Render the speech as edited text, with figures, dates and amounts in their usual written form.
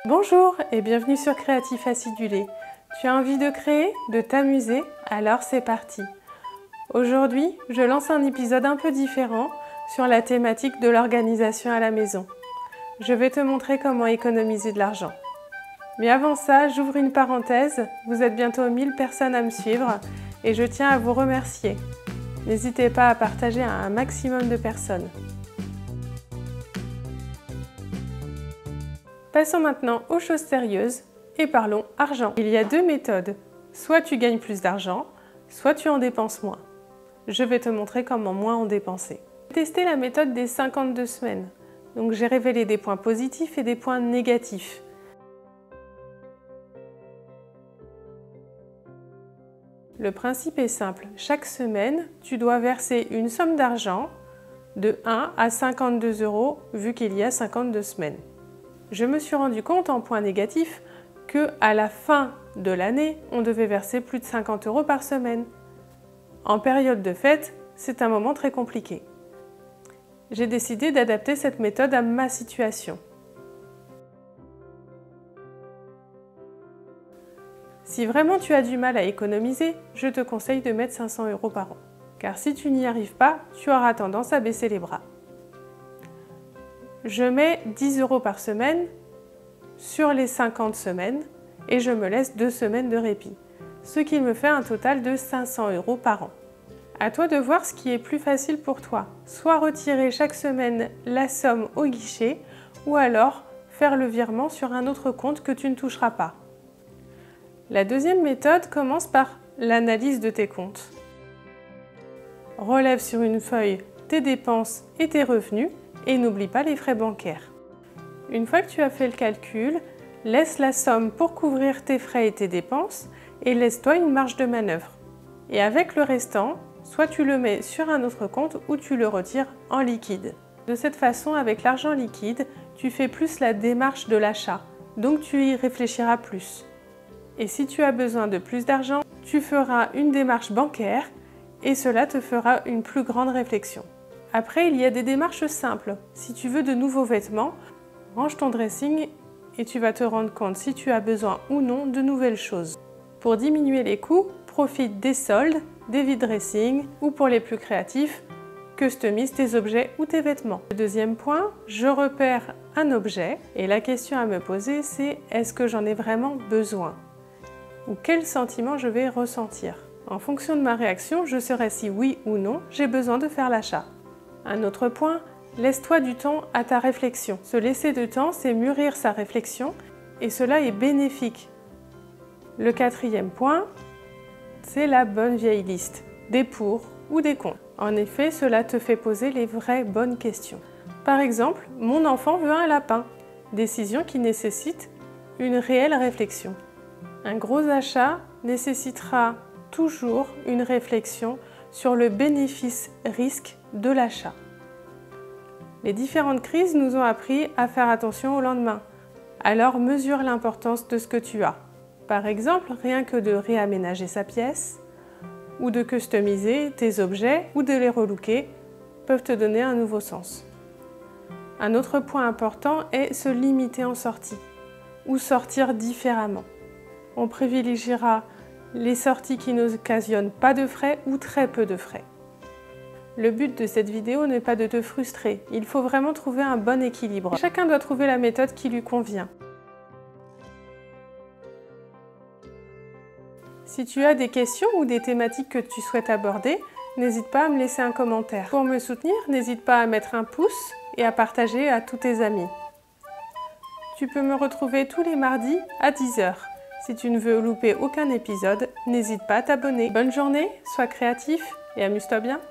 Bonjour et bienvenue sur Créatif Acidulé. Tu as envie de créer, de t'amuser? Alors c'est parti. Aujourd'hui, je lance un épisode un peu différent sur la thématique de l'organisation à la maison. Je vais te montrer comment économiser de l'argent. Mais avant ça, j'ouvre une parenthèse. Vous êtes bientôt 1000 personnes à me suivre et je tiens à vous remercier. N'hésitez pas à partager à un maximum de personnes. Passons maintenant aux choses sérieuses et parlons argent. Il y a deux méthodes. Soit tu gagnes plus d'argent, soit tu en dépenses moins. Je vais te montrer comment moins en dépenser. J'ai testé la méthode des 52 semaines. Donc j'ai révélé des points positifs et des points négatifs. Le principe est simple. Chaque semaine, tu dois verser une somme d'argent de 1 à 52 € vu qu'il y a 52 semaines. Je me suis rendu compte en point négatif qu'à la fin de l'année, on devait verser plus de 50 € par semaine. En période de fête, c'est un moment très compliqué. J'ai décidé d'adapter cette méthode à ma situation. Si vraiment tu as du mal à économiser, je te conseille de mettre 500 € par an. Car si tu n'y arrives pas, tu auras tendance à baisser les bras. Je mets 10 € par semaine sur les 50 semaines et je me laisse 2 semaines de répit, ce qui me fait un total de 500 € par an. À toi de voir ce qui est plus facile pour toi, soit retirer chaque semaine la somme au guichet ou alors faire le virement sur un autre compte que tu ne toucheras pas. La deuxième méthode commence par l'analyse de tes comptes. Relève sur une feuille tes dépenses et tes revenus et n'oublie pas les frais bancaires. Une fois que tu as fait le calcul, laisse la somme pour couvrir tes frais et tes dépenses et laisse-toi une marge de manœuvre. Et avec le restant, soit tu le mets sur un autre compte ou tu le retires en liquide. De cette façon, avec l'argent liquide, tu fais plus la démarche de l'achat, donc tu y réfléchiras plus. Et si tu as besoin de plus d'argent, tu feras une démarche bancaire et cela te fera une plus grande réflexion. Après, il y a des démarches simples. Si tu veux de nouveaux vêtements, range ton dressing et tu vas te rendre compte si tu as besoin ou non de nouvelles choses. Pour diminuer les coûts, profite des soldes, des vide dressing ou pour les plus créatifs, customise tes objets ou tes vêtements. Le deuxième point, je repère un objet et la question à me poser c'est est-ce que j'en ai vraiment besoin? Ou quel sentiment je vais ressentir? En fonction de ma réaction, je saurai si oui ou non j'ai besoin de faire l'achat. Un autre point, laisse-toi du temps à ta réflexion. Se laisser du temps, c'est mûrir sa réflexion et cela est bénéfique. Le quatrième point, c'est la bonne vieille liste, des pour ou des contre. En effet, cela te fait poser les vraies bonnes questions. Par exemple, mon enfant veut un lapin, décision qui nécessite une réelle réflexion. Un gros achat nécessitera toujours une réflexion sur le bénéfice-risque de l'achat. Les différentes crises nous ont appris à faire attention au lendemain. Alors mesure l'importance de ce que tu as. Par exemple, rien que de réaménager sa pièce, ou de customiser tes objets, ou de les relooker, peuvent te donner un nouveau sens. Un autre point important est se limiter en sortie, ou sortir différemment. On privilégiera les sorties qui n'occasionnent pas de frais ou très peu de frais. Le but de cette vidéo n'est pas de te frustrer, il faut vraiment trouver un bon équilibre. Chacun doit trouver la méthode qui lui convient. Si tu as des questions ou des thématiques que tu souhaites aborder, n'hésite pas à me laisser un commentaire. Pour me soutenir, n'hésite pas à mettre un pouce et à partager à tous tes amis. Tu peux me retrouver tous les mardis à 10 h. Si tu ne veux louper aucun épisode, n'hésite pas à t'abonner. Bonne journée, sois créatif et amuse-toi bien.